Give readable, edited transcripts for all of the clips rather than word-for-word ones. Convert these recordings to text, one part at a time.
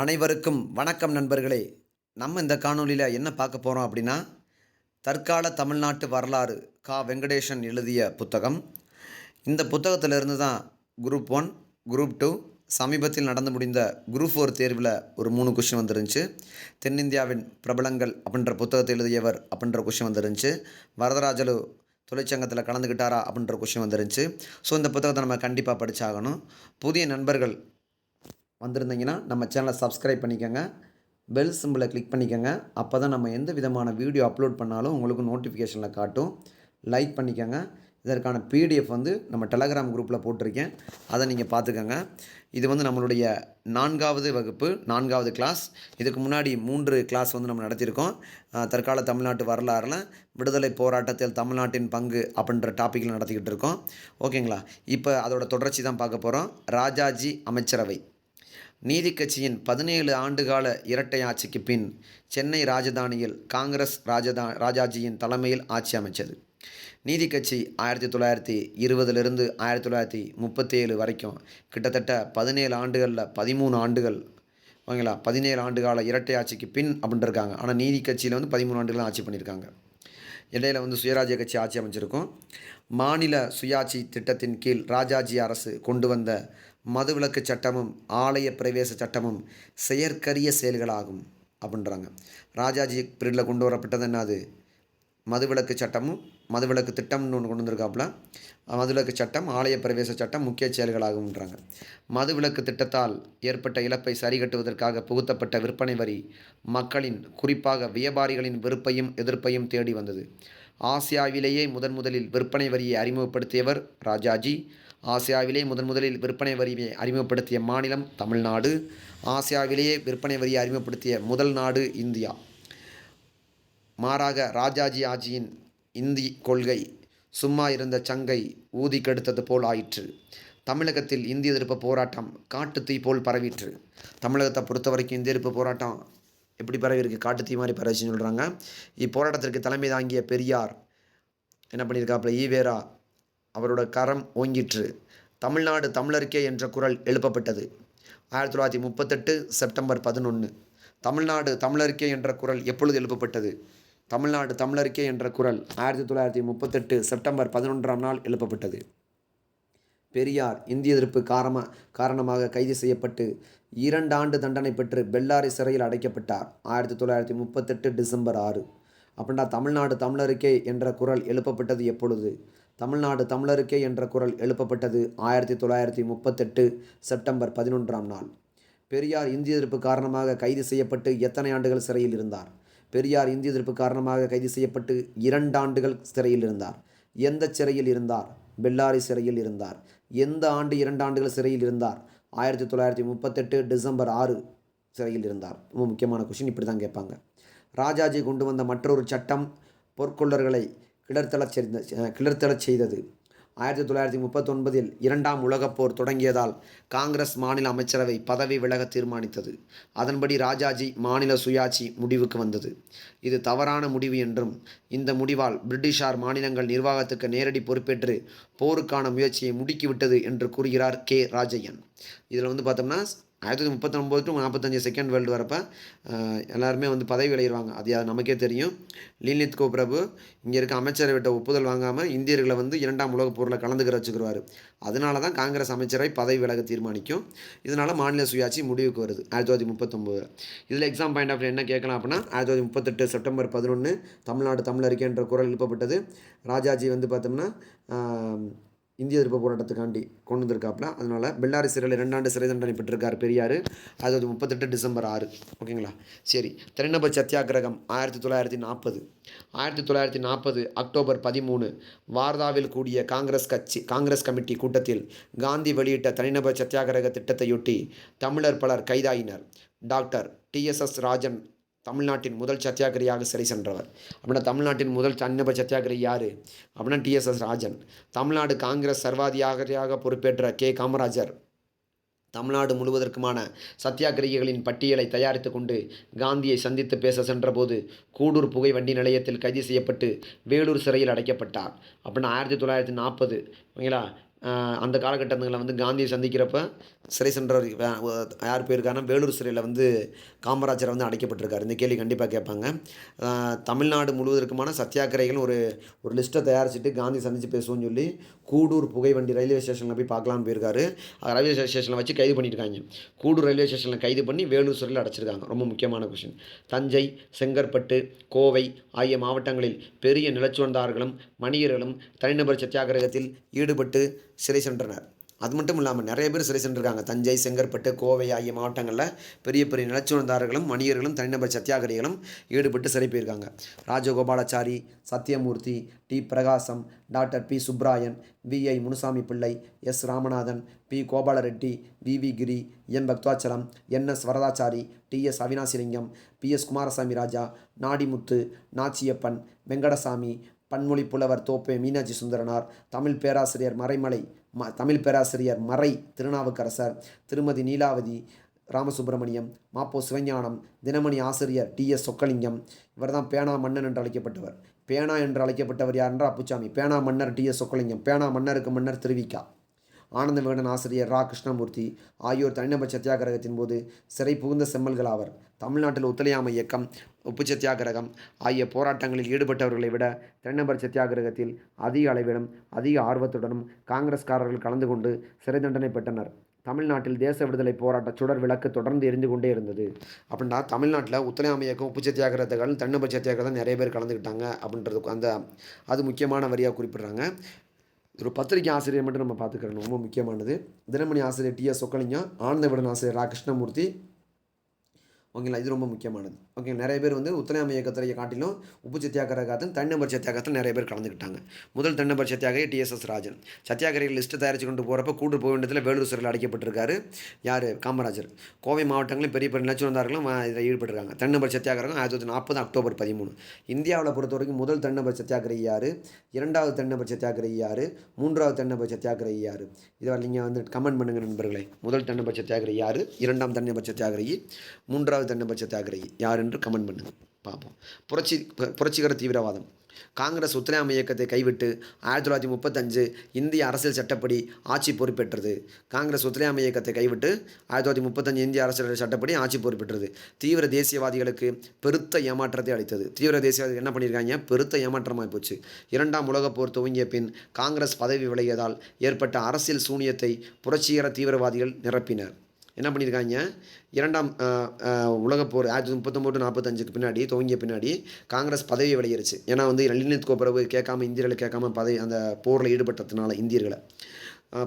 அனைவருக்கும் வணக்கம் நண்பர்களே. நம்ம இந்த காணொளியில் என்ன பார்க்க போகிறோம் அப்படின்னா, தற்கால தமிழ்நாட்டு வரலாறு வெங்கடேசன் எழுதிய புத்தகம். இந்த புத்தகத்திலிருந்து தான் குரூப் 1, குரூப் 2, சமீபத்தில் நடந்து முடிந்த குரூப் 4 தேர்வில் ஒரு 3 கொஷின் வந்துருந்துச்சு. தென்னிந்தியாவின் பிரபலங்கள் அப்படின்ற புத்தகத்தை எழுதியவர் அப்படின்ற கொஷின் வந்துருந்துச்சு. வரதராஜலு தொழிற்சங்கத்தில் கலந்துக்கிட்டாரா அப்படின்ற கொஷின் வந்துருந்துச்சு. ஸோ இந்த புத்தகத்தை நம்ம கண்டிப்பாக படித்தாகணும். புதிய நண்பர்கள் வந்திருந்தீங்கன்னா நம்ம சேனலை சப்ஸ்கிரைப் பண்ணிக்கோங்க, பெல் சிம்பிளை கிளிக் பண்ணிக்கோங்க. அப்போ தான் நம்ம எந்த விதமான வீடியோ அப்லோட் பண்ணாலும் உங்களுக்கு நோட்டிஃபிகேஷனில் காட்டும். லைக் பண்ணிக்கோங்க. இதற்கான பிடிஎஃப் நம்ம டெலகிராம் குரூப்பில் போட்டிருக்கேன், அதை நீங்கள் பார்த்துக்கோங்க. இது நம்மளுடைய 4வது வகுப்பு 4வது கிளாஸ். இதுக்கு முன்னாடி 3 கிளாஸ் நம்ம நடத்தியிருக்கோம். தற்கால தமிழ்நாட்டு வரலாறில் விடுதலை போராட்டத்தில் தமிழ்நாட்டின் பங்கு அப்படின்ற டாப்பிக்கில் நடத்திக்கிட்டு இருக்கோம். ஓகேங்களா? இப்போ அதோட தொடர்ச்சி தான் பார்க்க போகிறோம். ராஜாஜி அமைச்சரவை. நீதி கட்சியின் 17 ஆண்டுகால இரட்டை ஆட்சிக்கு பின் சென்னை ராஜதானியில் காங்கிரஸ் ராஜாஜியின் தலைமையில் ஆட்சி அமைச்சது. நீதி கட்சி 1920 1937 வரைக்கும் கிட்டத்தட்ட 17 ஆண்டுகளில் 13 ஆண்டுகள், ஓகேங்களா, 17 ஆண்டுகால இரட்டை ஆட்சிக்கு பின் அப்படின்ட்டு இருக்காங்க. ஆனால் நீதி கட்சியில் 13 ஆண்டுகள் ஆட்சி பண்ணியிருக்காங்க. இடையில் சுயராஜ்ய கட்சி ஆட்சி அமைச்சிருக்கும். மாநில சுயாட்சி திட்டத்தின் கீழ் ராஜாஜி அரசு கொண்டு வந்த மதுவிலக்கு சட்டமும் ஆலய பிரவேச சட்டமும் செயற்கரிய செயல்களாகும் அப்படின்றாங்க. ராஜாஜி பீரியடில் கொண்டு வரப்பட்டது என்னது? மதுவிலக்கு சட்டமும் மதுவிலக்கு திட்டம்னு ஒன்று கொண்டு வந்திருக்காப்புல. மதுவிலக்கு சட்டம், ஆலய பிரவேச சட்டம் முக்கிய செயல்களாகும்ன்றாங்க. மதுவிலக்கு திட்டத்தால் ஏற்பட்ட இழப்பை சரிகட்டுவதற்காக புகுத்தப்பட்ட விற்பனை வரி மக்களின், குறிப்பாக வியாபாரிகளின் வெறுப்பையும் எதிர்ப்பையும் தேடி வந்தது. ஆசியாவிலேயே முதலில் விற்பனை வரியை அறிமுகப்படுத்தியவர் ராஜாஜி. ஆசியாவிலே முதலில் விற்பனை வரியை அறிமுகப்படுத்திய மாநிலம் தமிழ்நாடு. ஆசியாவிலேயே விற்பனை வரியை அறிமுகப்படுத்திய முதல் நாடு இந்தியா. மாறாக ராஜாஜி ஆட்சியின் இந்தி கொள்கை சும்மா இருந்த சங்கை ஊதி கெடுத்தது போல் ஆயிற்று. தமிழகத்தில் இந்திய எதிர்ப்பு போராட்டம் காட்டுத்தீ போல் பரவிற்று. தமிழகத்தை பொறுத்த வரைக்கும் இந்திய எதிர்ப்பு போராட்டம் எப்படி பரவிருக்கு? காட்டுத்தீ மாதிரி பரவிச்சுன்னு சொல்கிறாங்க. இப்போராட்டத்திற்கு தலைமை தாங்கிய பெரியார் என்ன பண்ணியிருக்காப்புல? ஈவேரா அவரோட கரம் ஓங்கிற்று. தமிழ்நாடு தமிழருக்கே என்ற குரல் எழுப்பப்பட்டது. 1938 செப்டம்பர் 11. தமிழ்நாடு தமிழருக்கே என்ற குரல் எப்பொழுது எழுப்பப்பட்டது? தமிழ்நாடு தமிழருக்கே என்ற குரல் 1938 செப்டம்பர் 11ஆம் நாள் எழுப்பப்பட்டது. பெரியார் இந்திய எதிர்ப்பு காரணமாக கைது செய்யப்பட்டு 2 ஆண்டு தண்டனை பெற்று பெல்லாரி சிறையில் அடைக்கப்பட்டார். 1938 டிசம்பர் 6. அப்படின்னா தமிழ்நாடு தமிழருக்கே என்ற குரல் எழுப்பப்பட்டது எப்பொழுது? தமிழ்நாடு தமிழருக்கே என்ற குரல் எழுப்பப்பட்டது 1938 செப்டம்பர் 11ஆம் நாள். பெரியார் இந்திய எதிர்ப்பு காரணமாக கைது செய்யப்பட்டு எத்தனை ஆண்டுகள் சிறையில் இருந்தார்? பெரியார் இந்திய எதிர்ப்பு காரணமாக கைது செய்யப்பட்டு 2 ஆண்டுகள் சிறையில் இருந்தார். எந்த சிறையில் இருந்தார்? பெல்லாரி சிறையில் இருந்தார். எந்த ஆண்டு 2 ஆண்டுகள் சிறையில் இருந்தார்? 1938 டிசம்பர் 6 சிறையில் இருந்தார். ரொம்ப முக்கியமான கொஷின். இப்படி தான் கேட்பாங்க. ராஜாஜி கொண்டு வந்த மற்றொரு சட்டம் பொற்கொள்ளர்களை கிளர்த்தெழச் செய்தது. 1939 2ஆம் உலகப் போர் தொடங்கியதால் காங்கிரஸ் மாநில அமைச்சரவை பதவி விலக தீர்மானித்தது. அதன்படி ராஜாஜி மாநில சுயாட்சி முடிவுக்கு வந்தது. இது தவறான முடிவு என்றும், இந்த முடிவால் பிரிட்டிஷார் மாநிலங்கள் நிர்வாகத்துக்கு நேரடி பொறுப்பேற்று போருக்கான முயற்சியை முடுக்கிவிட்டது என்று கூறுகிறார் கே. ராஜையன். இதில் பார்த்தோம்னா 1939 to 45 செகண்ட் வேர்ல்டு வரப்போ எல்லாருமே பதவி விளையிடுவாங்க. அது நமக்கே தெரியும். லீலித்கோ பிரபு இங்கே இருக்க அமைச்சரை விட்ட ஒப்புதல் வாங்காமல் இந்தியர்களை 2ஆம் உலகப் போரில் கலந்துக்கிற வச்சுக்கிடுவார். அதனால தான் காங்கிரஸ் அமைச்சரை பதவி விலக தீர்மானிக்கும். இதனால் மாநில சுயாட்சி முடிவுக்கு வருது 1939. இதில் எக்ஸாம் பாயிண்ட் ஆஃப் என்ன கேட்கலாம் அப்படின்னா, 1938 செப்டம்பர் 11 தமிழ்நாடு தமிழருக்கே என்ற குரல் எழுப்பப்பட்டது. ராஜாஜி பார்த்தோம்னா இந்திய எதிர்ப்பு போராட்டத்துக்காண்டி கொண்டு வந்திருக்காப்புல. அதனால் பெல்லாரி சிறையில் 2 ஆண்டு சிறை தண்டனை பெற்றிருக்கார் பெரியார். 1938 டிசம்பர் 6. ஓகேங்களா? சரி. தனிநபர் சத்தியாகிரகம் 1940. 1940 அக்டோபர் 13 வார்தாவில் கூடிய காங்கிரஸ் கமிட்டி கூட்டத்தில் காந்தி வெளியிட்ட தனிநபர் சத்தியாகிரக திட்டத்தையொட்டி தமிழர் பலர் கைதாயினர். டாக்டர் TSS ராஜன் தமிழ்நாட்டின் முதல் சத்தியாகிரியாக சிறை சென்றவர். அப்படின்னா தமிழ்நாட்டின் முதல் தனிநபர் சத்தியாகிரி யார் அப்படின்னா TSS ராஜன். தமிழ்நாடு காங்கிரஸ் சர்வாதிகாரியாக பொறுப்பேற்ற கே. காமராஜர் தமிழ்நாடு முழுவதற்குமான சத்தியாகிரகிகளின் பட்டியலை தயாரித்து கொண்டு காந்தியை சந்தித்து பேச சென்றபோது கூடூர் புகை வண்டி நிலையத்தில் கைது செய்யப்பட்டு வேலூர் சிறையில் அடைக்கப்பட்டார். அப்படின்னா 1940 ஓகேங்களா அந்த காலகட்டங்களில் வந்து காந்தியை சந்திக்கிறப்ப சிறை சென்றவர் யார் போயிருக்காருன்னா வேலூர் சிறையில் வந்து காமராஜர் வந்து அடைக்கப்பட்டிருக்காரு. இந்த கேள்வி கண்டிப்பாக கேட்பாங்க. தமிழ்நாடு முழுவதற்குமான சத்தியாகிரகிகள் ஒரு ஒரு லிஸ்ட்டை தயாரிச்சுட்டு காந்தி சந்தித்து பேசுவோன்னு சொல்லி கூடூர் புகைவண்டி ரயில்வே ஸ்டேஷனில் போய் பார்க்கலான்னு போயிருக்காரு. ரயில்வே ஸ்டேஷனில் வச்சு கைது பண்ணியிருக்காங்க. கூடூர் ரயில்வே ஸ்டேஷனில் கைது பண்ணி வேலூர் சிறையில் அடைச்சிருக்காங்க. ரொம்ப முக்கியமான கொஷின். தஞ்சை, செங்கற்பட்டு, கோவை ஆகிய மாவட்டங்களில் பெரிய நிலச்சுவந்தார்களும் வணிகர்களும் தனிநபர் சத்தியாகிரகத்தில் ஈடுபட்டு சிறை சென்றனர். அது மட்டும் இல்லாமல் நிறைய பேர் சிறை சென்றிருக்காங்க. தஞ்சை, செங்கற்பட்டு, கோவை ஆகிய மாவட்டங்களில் பெரிய பெரிய நிலச்சுவந்தார்களும் வணிகர்களும் தனிநபர் சத்தியாகிரகிகளும் ஈடுபட்டு சிறை போயிருக்காங்க. Rajagopalachari, Sathyamurthy, T Prakasam, doctor P Subbarayan, VI. Munusamy Pillai, S Ramanathan, P Gopalareddy, V Giri, N Bhaktachalam, NS. Varadachari, TS. Avinashilingam, PS. Kumaraswamy Raja, Nadimuthu, Nachiappan, Venkatasamy, பன்மொழி புலவர் தோப்பே மீனாட்சி சுந்தரனார், தமிழ் பேராசிரியர் மறை திருநாவுக்கரசர், திருமதி நீலாவதி ராமசுப்பிரமணியம், மாப்போ சிவஞானம், தினமணி ஆசிரியர் டி.எஸ். சொக்கலிங்கம். இவர் தான் பேனா மன்னன் என்று அழைக்கப்பட்டவர். பேனா என்று அழைக்கப்பட்டவர் யார் என்றால் அப்புச்சாமி. பேனா மன்னர் டி.எஸ். சொக்கலிங்கம். பேனா மன்னருக்கு மன்னர் திருவிக்கா. ஆனந்த விகடன் ஆசிரியர் ரா. கிருஷ்ணமூர்த்தி ஆகியோர் தனிநபர் சத்தியாகிரகத்தின் போது சிறை புகுந்த செம்மல்கள் ஆவர். தமிழ்நாட்டில் ஒத்துழையாமை இயக்கம், உப்பு சத்தியாகிரகம் ஆகிய போராட்டங்களில் ஈடுபட்டவர்களை விட தனிநபர் சத்தியாகிரகத்தில் அதிக அளவிலும் அதிக ஆர்வத்துடனும் காங்கிரஸ்காரர்கள் கலந்து கொண்டு சிறை தண்டனை பெற்றனர். தமிழ்நாட்டில் தேச விடுதலை போராட்ட சுடர் விளக்கு தொடர்ந்து எரிந்து கொண்டே இருந்தது. அப்படின்னா தமிழ்நாட்டில் ஒத்துழையாமை இயக்கம், உப்பு சத்தியாகிரகத்துகள், தனிநபர் சத்தியாகிரகம் நிறைய பேர் கலந்துக்கிட்டாங்க அப்படின்றதுக்கு அது முக்கியமான வரியாக குறிப்பிட்றாங்க. ஒரு பத்திரிகை ஆசிரியர் மட்டும் நம்ம பார்த்துக்கிறோம், ரொம்ப முக்கியமானது. தினமணி ஆசிரியர் டி.எஸ். சொக்கலிங்கம், ஆனந்த விகடன் ஆசிரியர் ரா. கிருஷ்ணமூர்த்தி. ஓகேங்களா, இது ரொம்ப முக்கியமானது. ஓகே, நிறைய பேர் வந்து ஒத்துழையாமை இயக்கத்தை காட்டிலும் உப்பு சத்தியாகிரகத்தில் தனிநபர் சத்தியாகிரகத்தில் நிறைய பேர் கலந்துக்கிட்டாங்க. முதல் தனிநபர் சத்தியாகிரகி டி.எஸ்.எஸ். ராஜன். சத்தியாகிரகிகள் லிஸ்ட்டு தயாரித்து கொண்டு போகிறப்ப கூடூர் போக வேண்டியதில் வேலூர் சிறையில் அடைக்கப்பட்டிருக்காரு. யார்? காமராஜர். கோவை மாவட்டங்களில் பெரிய பெரிய நிலச்சுவந்தார்களும் இதில் ஈடுபட்டிருக்காங்க. தனிநபர் சத்தியாகிரகம் 1940 அக்டோபர் 13. இந்தியாவில் பொறுத்த வரைக்கும் முதல் தனிநபர் சத்தியாகிரகி யார், இரண்டாவது தனிநபர் சத்தியாகிரகி யார், மூன்றாவது தனிநபர் சத்தியாகிரகி யார்? இதை நீங்கள் வந்து கமெண்ட் பண்ணுங்கள் நண்பர்களே. முதல் தனிநபர் சத்தியாகிரகி யார், இரண்டாம் தனிநபர் சத்தியாகிரகி, மூன்றாவது தனிநபர் சத்தியாகிரகி யார் என்று கமெண்ட் பண்ணுங்கள், பார்ப்போம். புரட்சிகர தீவிரவாதம். காங்கிரஸ் ஒத்துழையாமை இயக்கத்தை கைவிட்டு 1935 இந்திய அரசியல் சட்டப்படி ஆட்சி பொறுப்பேற்றது. காங்கிரஸ் ஒத்துழையாமை இயக்கத்தை கைவிட்டு 1935 இந்திய அரசியல் சட்டப்படி ஆட்சி பொறுப்பேற்றது. தீவிர தேசியவாதிகளுக்கு பெருத்த ஏமாற்றத்தை அளித்தது. தீவிர தேசியவாதிகள் என்ன பண்ணியிருக்காங்க? பெருத்த ஏமாற்றமாக போச்சு. இரண்டாம் உலகப் போர் துவங்கிய பின் காங்கிரஸ் பதவி விலகியதால் ஏற்பட்ட அரசியல் சூனியத்தை புரட்சிகர தீவிரவாதிகள் நிரப்பினர். என்ன பண்ணியிருக்காங்க? இரண்டாம் உலகப்போர் 1939-45 பின்னாடி துவங்கிய பின்னாடி காங்கிரஸ் பதவி விலகிருச்சு. ஏன்னா வந்து லலித் கோபுரவு கேட்காம இந்தியர்களை கேட்காம அந்த போரில் ஈடுபட்டதுனால இந்தியர்களை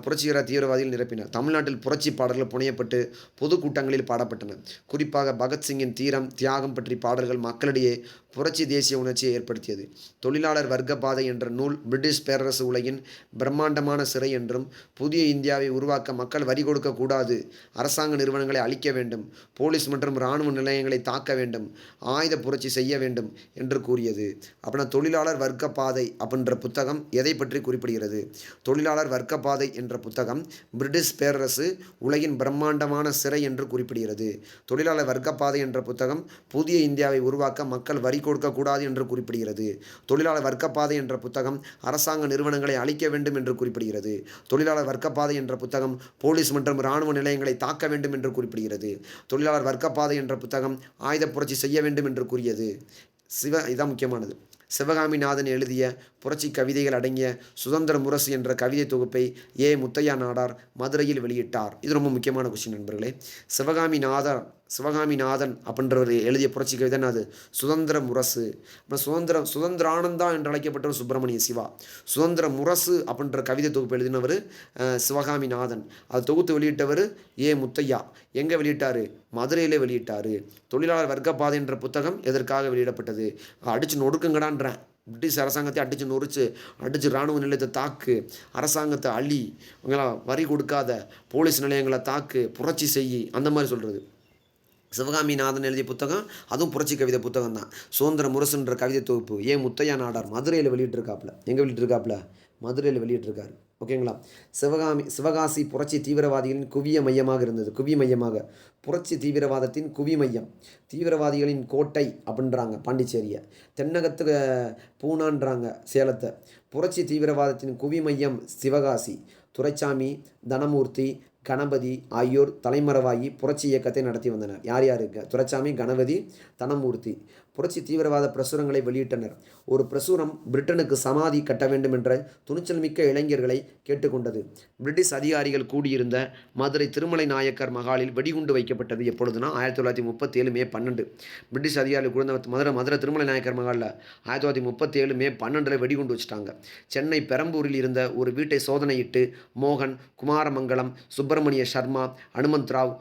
புரட்சிகர தீவிரவாதிகள் நிரப்பினர். தமிழ்நாட்டில் புரட்சி பாடல்கள் புனையப்பட்டு பொதுக்கூட்டங்களில் பாடப்பட்டன. குறிப்பாக பகத்சிங்கின் தீரம், தியாகம் பற்றி பாடல்கள் மக்களிடையே புரட்சி தேசிய உணர்ச்சியை ஏற்படுத்தியது. தொழிலாளர் வர்க்க பாதை என்ற நூல் பிரிட்டிஷ் பேரரசு உலகின் பிரம்மாண்டமான சிறை என்றும், புதிய இந்தியாவை உருவாக்க மக்கள் வரி கொடுக்கக்கூடாது, அரசாங்க நிறுவனங்களை அழிக்க வேண்டும், போலீஸ் மற்றும் இராணுவ நிலையங்களை தாக்க வேண்டும், ஆயுத புரட்சி செய்ய வேண்டும் என்று கூறியது. அப்படின்னா தொழிலாளர் வர்க்க பாதை அப்படின்ற புத்தகம் எதை பற்றி குறிப்பிடுகிறது? தொழிலாளர் வர்க்க பாதை என்ற புத்தகம் பிரிட்டிஷ் பேரரசு உலகின் பிரம்மாண்டமான சிறை என்று குறிப்பிடுகிறது. தொழிலாளர் வர்க்க பாதை என்ற புத்தகம் புதிய இந்தியாவை உருவாக்க மக்கள் வரி கொடுக்கக்கூடாது என்று குறிப்பிடுகிறது. தொழிலாளர் வர்க்க பாதை என்ற புத்தகம் அரசாங்க நிறுவனங்களை அழிக்க வேண்டும் என்று குறிப்பிடுகிறது. தொழிலாளர் வர்க்க பாதை என்ற புத்தகம் போலீஸ் மற்றும் இராணுவ நிலையங்களை தாக்க வேண்டும் என்று குறிப்பிடுகிறது. தொழிலாளர் வர்க்க பாதை என்ற புத்தகம் ஆயுத புரட்சி செய்ய வேண்டும் என்று கூறியது. இதான் முக்கியமானது. சிவகாமிநாதன் எழுதிய புரட்சி கவிதைகள் அடங்கிய சுதந்திர முரசு என்ற கவிதை தொகுப்பை ஏ. முத்தையா நாடார் மதுரையில் வெளியிட்டார். இது ரொம்ப முக்கியமான கொஸ்டின் நண்பர்களே. சிவகாமிநாதன் அப்படின்றவர் எழுதிய புரட்சி கவிதை அது சுதந்திர முரசு. சுதந்திரானந்தா என்று அழைக்கப்பட்டவர் சுப்பிரமணிய சிவா. சுதந்திர முரசு அப்படின்ற கவிதை தொகுப்பு எழுதினவர் சிவகாமிநாதன். அது தொகுத்து வெளியிட்டவர் ஏ. முத்தையா. எங்கே வெளியிட்டார்? மதுரையில் வெளியிட்டார். தொழிலாளர் வர்க்க பாதை என்ற புத்தகம் எதற்காக வெளியிடப்பட்டது? அடித்து நொடுக்குங்கடான்றேன். பிரிட்டிஷ் அரசாங்கத்தை அடித்து இராணுவ நிலையத்தை தாக்கு, அரசாங்கத்தை அழி, வரி கொடுக்காத, போலீஸ் நிலையங்களை தாக்கு, புரட்சி செய்யி, அந்த மாதிரி சொல்கிறது. சிவகாமிநாதன் எழுதிய புத்தகம் அதுவும் புரட்சி கவிதை புத்தகம் தான். சுதந்திர முரசுன்ற கவிதை தொகுப்பு ஏ. முத்தையா நாடார் மதுரையில் வெளியிட்டிருக்காப்புல. எங்கே வெளியிட்டிருக்காப்புல? மதுரையில் வெளியிட்டிருக்காரு. ஓகேங்களா. சிவகாசி புரட்சி தீவிரவாதிகளின் குவிய மையமாக இருந்தது. புரட்சி தீவிரவாதத்தின் குவி மையம். தீவிரவாதிகளின் கோட்டை அப்படின்றாங்க பாண்டிச்சேரியை. தென்னகத்து பூனான்றாங்க சேலத்தை. புரட்சி தீவிரவாதத்தின் குவி மையம் சிவகாசி. துரைசாமி, தனமூர்த்தி, கணபதி ஆகியோர் தலைமறைவாகி புரட்சி இயக்கத்தை நடத்தி வந்தனர். யார் யாருக்கு? துரைசாமி, கணபதி, தனமூர்த்தி புரட்சி தீவிரவாத பிரசுரங்களை வெளியிட்டனர். ஒரு பிரசுரம் பிரிட்டனுக்கு சமாதி கட்ட வேண்டும் என்ற துணிச்சல் மிக்க இளைஞர்களை கேட்டுக்கொண்டது. பிரிட்டிஷ் அதிகாரிகள் கூடியிருந்த மதுரை திருமலை நாயக்கர் மகாலில் வெடிகுண்டு வைக்கப்பட்டது. எப்பொழுதுனா 1937 மே 12. பிரிட்டிஷ் அதிகாரிகள் கூட மதுரை திருமலை நாயக்கர் மகாலில் 1937 மே 12 வெடிகுண்டு வச்சுட்டாங்க. சென்னை பெரம்பூரில் இருந்த ஒரு வீட்டை சோதனையிட்டு மோகன், குமாரமங்கலம், சுப்பிரமணிய சர்மா, அனுமந்த்ராவ்,